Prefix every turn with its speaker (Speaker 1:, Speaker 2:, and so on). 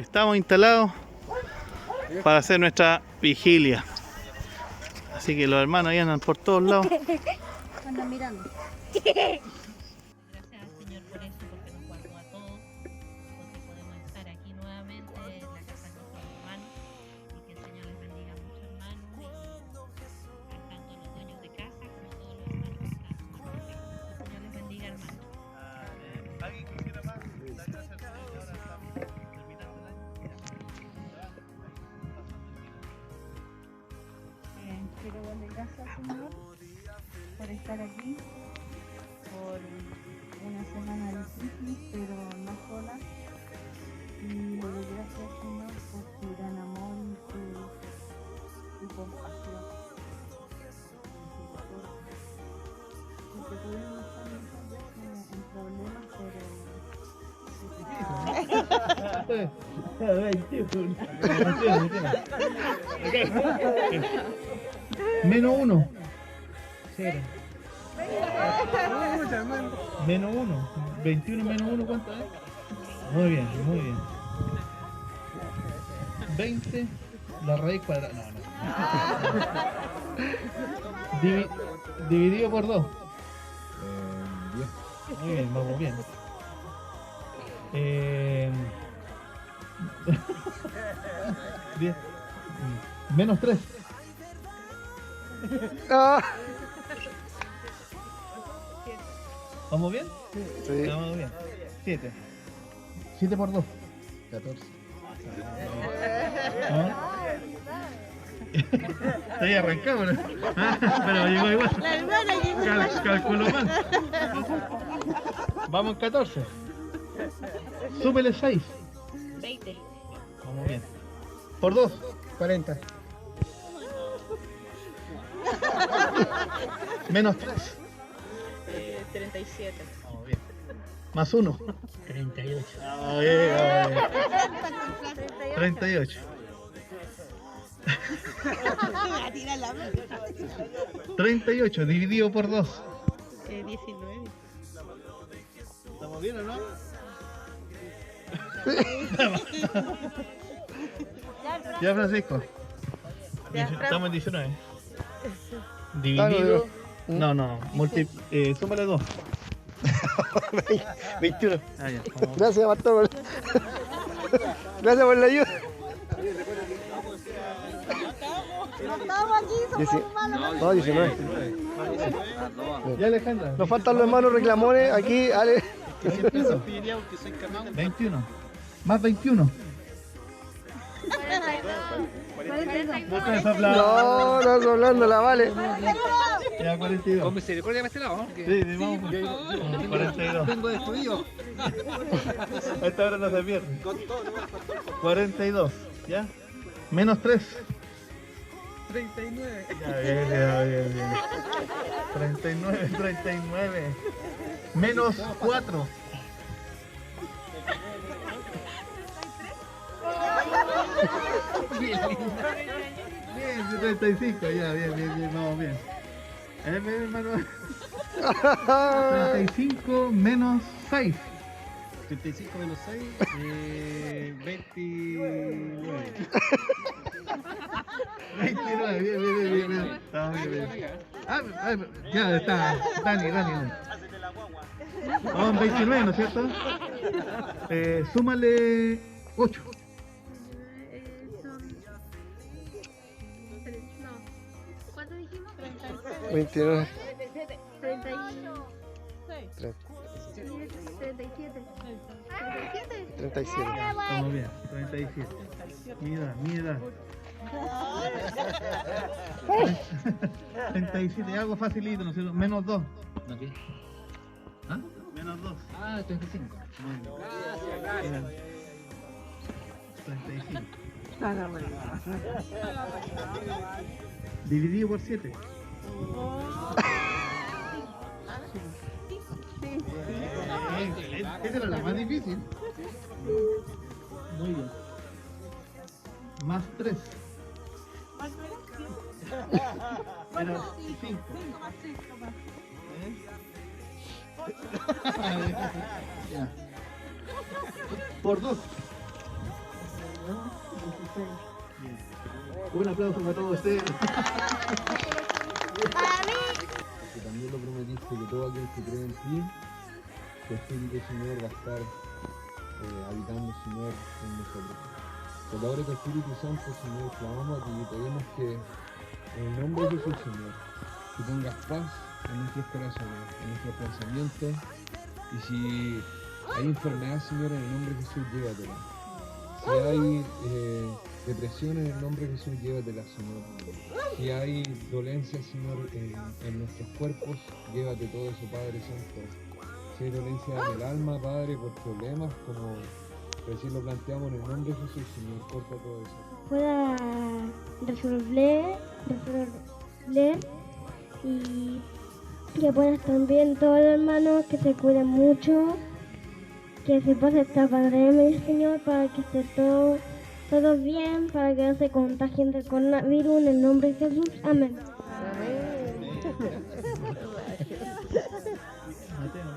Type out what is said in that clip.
Speaker 1: Estamos instalados para hacer nuestra vigilia. Así que los hermanos ya andan por todos lados.
Speaker 2: Andan mirando.
Speaker 3: Gracias Señor por eso, porque nos guardó a todos, porque podemos estar aquí nuevamente en la casa de nuestros hermanos y que el Señor les bendiga mucho, hermanos, y a tanto los dueños de casa como todos los hermanos que están en la casa. Que el Señor les bendiga, hermanos.
Speaker 1: ¿Alguien quisiera más? Dar gracias al Señor y ahora estamos terminando el año.
Speaker 2: Quiero darle gracias al Señor por estar aquí, por una semana difícil, pero no sola. Y le doy gracias al Señor por su gran amor y su compasión. Porque podemos estar muchas veces en problemas,
Speaker 1: Menos uno. Cero. Menos uno. 21 menos uno, ¿cuánto es? Muy bien, muy bien. 20, la raíz cuadrada. No, no. Dividido por 2.
Speaker 4: 10.
Speaker 1: Muy bien, vamos bien. Bien. Menos 3. ¿Vamos bien?
Speaker 4: Sí.
Speaker 1: Vamos bien. 7. 7 por 2.
Speaker 4: 14.
Speaker 1: Está ahí arrancado, ¿no? Pero llegó igual.
Speaker 2: La hermana llegó.
Speaker 1: Calculo mal. Vamos en 14. Súmele 6.
Speaker 3: 20.
Speaker 1: Vamos bien. Por 2.
Speaker 4: 40.
Speaker 1: Menos 3.
Speaker 3: 37.
Speaker 1: Vamos bien. Más 1.
Speaker 5: 38.
Speaker 1: 38. 38 dividido por 2.
Speaker 3: 19.
Speaker 1: ¿Estamos bien o no? Ya, Francisco. Estamos en 19. Dividido. No, súmale 2.
Speaker 4: 21.
Speaker 1: Ah, ya.
Speaker 4: Gracias, Pastor. Gracias por la ayuda.
Speaker 2: No estamos aquí, somos malos.
Speaker 4: No, 19.
Speaker 1: Ya, Alejandra.
Speaker 4: Nos faltan los hermanos reclamones. Aquí, Ale.
Speaker 1: 21. Más 21.
Speaker 4: No, no, hablando la vale.
Speaker 1: Ya, 42.
Speaker 6: Con misericordia para este lado, ¿no?
Speaker 1: Sí, vamos. 42.
Speaker 6: Vengo destruido.
Speaker 1: A esta hora no se pierde. 42. ¿Ya? Menos 3.
Speaker 6: 39.
Speaker 1: Ya, bien. 39. Menos 4. Bien, 35, ya, bien, vamos bien. Hermano. 35 menos 6.
Speaker 6: 35 menos 6, 29.
Speaker 1: 29, bien. Estamos bien. Ya está. Dani. Vamos 29, ¿no es cierto? Súmale 8.
Speaker 2: ¿Cuánto dijimos?
Speaker 4: 29.
Speaker 2: 37.
Speaker 4: 37.
Speaker 1: Estamos bien, 37. Mi edad. 37, algo facilito, ¿no es cierto? Menos 2.
Speaker 6: ¿No qué?
Speaker 1: Menos 2.
Speaker 6: Ah, 35.
Speaker 1: Gracias. 35. Dividido por 7. Esa era la más difícil. Muy bien. Más 3. Era 5. Por 2.
Speaker 6: Un aplauso para todos ustedes.
Speaker 5: Para mí.
Speaker 4: Porque también lo prometiste que todo aquel que cree en ti, tu Espíritu, Señor, va a estar habitando, Señor, en nosotros. Por la obra de tu Espíritu Santo, Señor, clamamos a ti y pedimos que, en el nombre de Jesús, Señor, que pongas paz en nuestros corazones, en nuestros pensamientos, y si hay enfermedad, Señor, en el nombre de Jesús, llévatela. Si hay depresión, en el nombre de Jesús, llévatela, Señor. Si hay dolencia, Señor, en nuestros cuerpos, llévate todo eso, Padre Santo. Si hay dolencia en el alma, Padre, por problemas, como recién lo planteamos, en el nombre de Jesús, Señor, corta todo eso.
Speaker 5: Pueda resolver y que puedas también todos los hermanos que se cuiden mucho, que se pase esta pandemia, Señor, para que esté todo bien, para que no se contagien del coronavirus, en el nombre de Jesús, amén.
Speaker 1: Mateo.